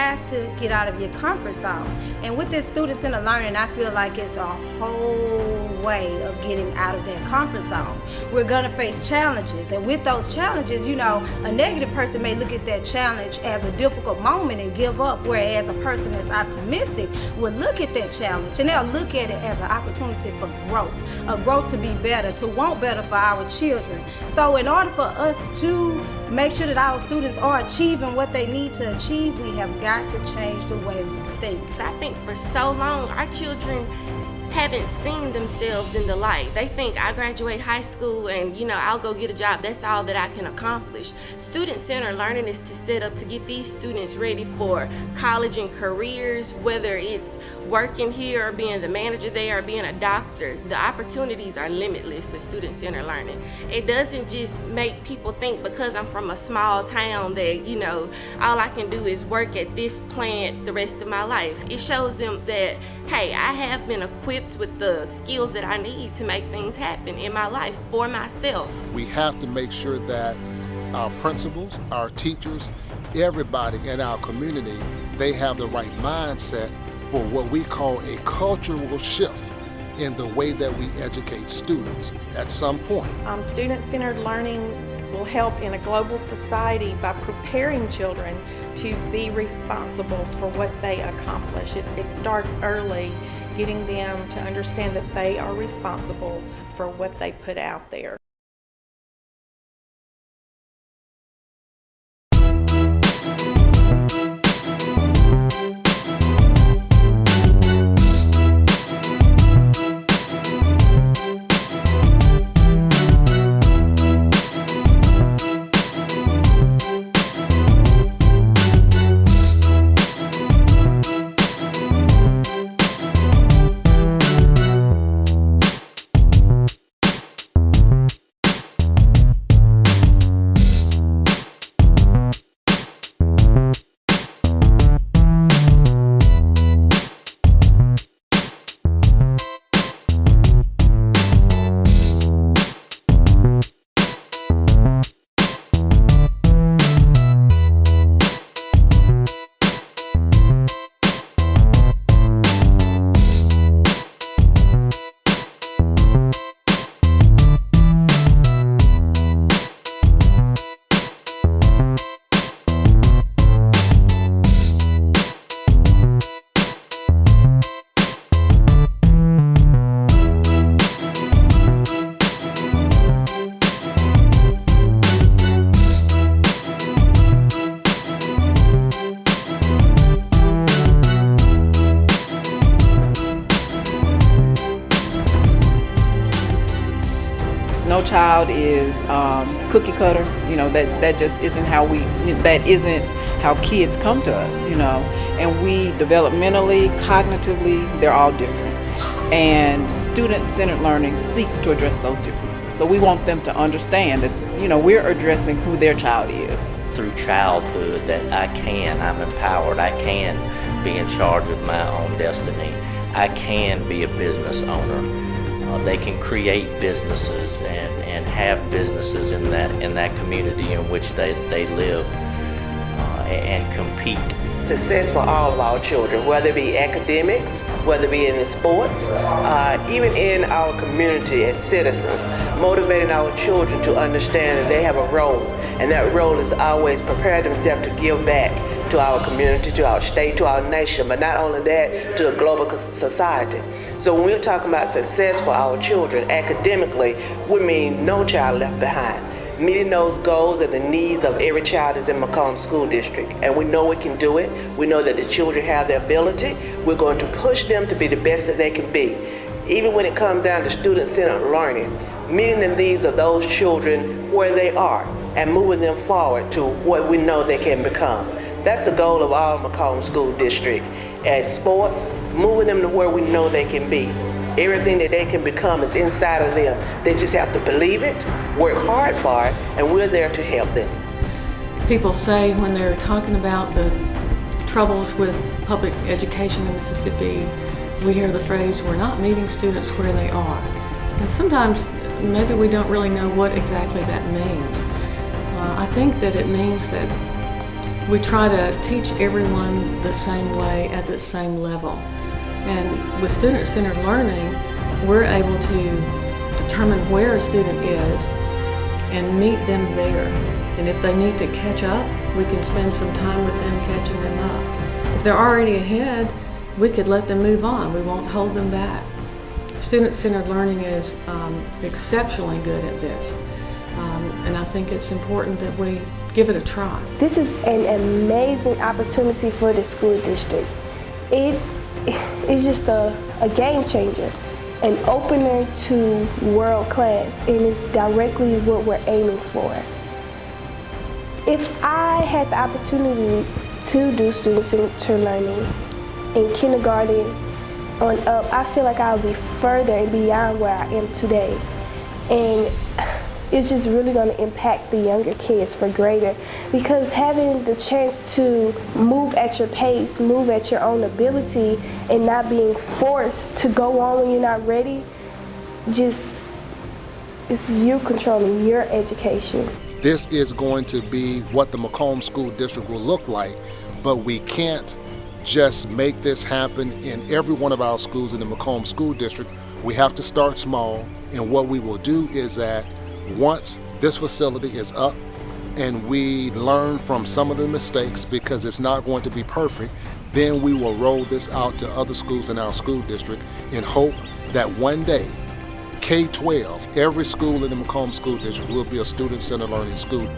have to get out of your comfort zone. And with this student-centered learning, I feel like it's a whole way of getting out of that comfort zone. We're gonna face challenges, and with those challenges, you know, a negative person may look at that challenge as a difficult moment and give up, whereas a person that's optimistic would look at that challenge and they'll look at it as an opportunity for growth, a growth to be better, to want better for our children. So in order for us to make sure that our students are achieving what they need to achieve, we have got to change the way we think. I think for so long, our children haven't seen themselves in the light. They think I graduate high school and, you know, I'll go get a job. That's all that I can accomplish. Student-centered learning is to set up to get these students ready for college and careers, whether it's working here or being the manager there or being a doctor. The opportunities are limitless with student-centered learning. It doesn't just make people think because I'm from a small town that, you know, all I can do is work at this plant the rest of my life. It shows them that, hey, I have been equipped with the skills that I need to make things happen in my life for myself. We have to make sure that our principals, our teachers, everybody in our community, they have the right mindset for what we call a cultural shift in the way that we educate students at some point. Student-centered learning will help in a global society by preparing children to be responsible for what they accomplish. It starts early, getting them to understand that they are responsible for what they put out there. No child is cookie cutter, you know, that just isn't that isn't how kids come to us, you know, and we developmentally, cognitively, they're all different. And student-centered learning seeks to address those differences. So we want them to understand that, you know, we're addressing who their child is. Through childhood that I'm empowered, I can be in charge of my own destiny. I can be a business owner. They can create businesses and have businesses in that community in which they live and compete. Success for all of our children, whether it be academics, whether it be in the sports, even in our community as citizens, motivating our children to understand that they have a role, and that role is always prepare themselves to give back to our community, to our state, to our nation, but not only that, to the global society. So when we're talking about success for our children academically, we mean no child left behind. Meeting those goals and the needs of every child is in Macomb School District, and we know we can do it. We know that the children have the ability. We're going to push them to be the best that they can be. Even when it comes down to student-centered learning, meeting the needs of those children where they are and moving them forward to what we know they can become. That's the goal of our Macomb School District. At sports, moving them to where we know they can be. Everything that they can become is inside of them. They just have to believe it, work hard for it, and we're there to help them. People say when they're talking about the troubles with public education in Mississippi, we hear the phrase, we're not meeting students where they are. And sometimes maybe we don't really know what exactly that means. I think that it means that we try to teach everyone the same way at the same level. And with student-centered learning, we're able to determine where a student is and meet them there. And if they need to catch up, we can spend some time with them catching them up. If they're already ahead, we could let them move on. We won't hold them back. Student-centered learning is exceptionally good at this. And I think it's important that we give it a try. This is an amazing opportunity for the school district. It is just a game changer, an opener to world class, and it's directly what we're aiming for. If I had the opportunity to do student-centered learning in kindergarten on up, I feel like I'll be further and beyond where I am today. And it's just really going to impact the younger kids for greater, because having the chance to move at your pace, move at your own ability, and not being forced to go on when you're not ready, just, it's you controlling your education. This is going to be what the Macomb School District will look like, but we can't just make this happen in every one of our schools in the Macomb School District. We have to start small, and what we will do is that once this facility is up and we learn from some of the mistakes, because it's not going to be perfect, then we will roll this out to other schools in our school district in hope that one day, K-12, every school in the Macomb School District will be a student-centered learning school.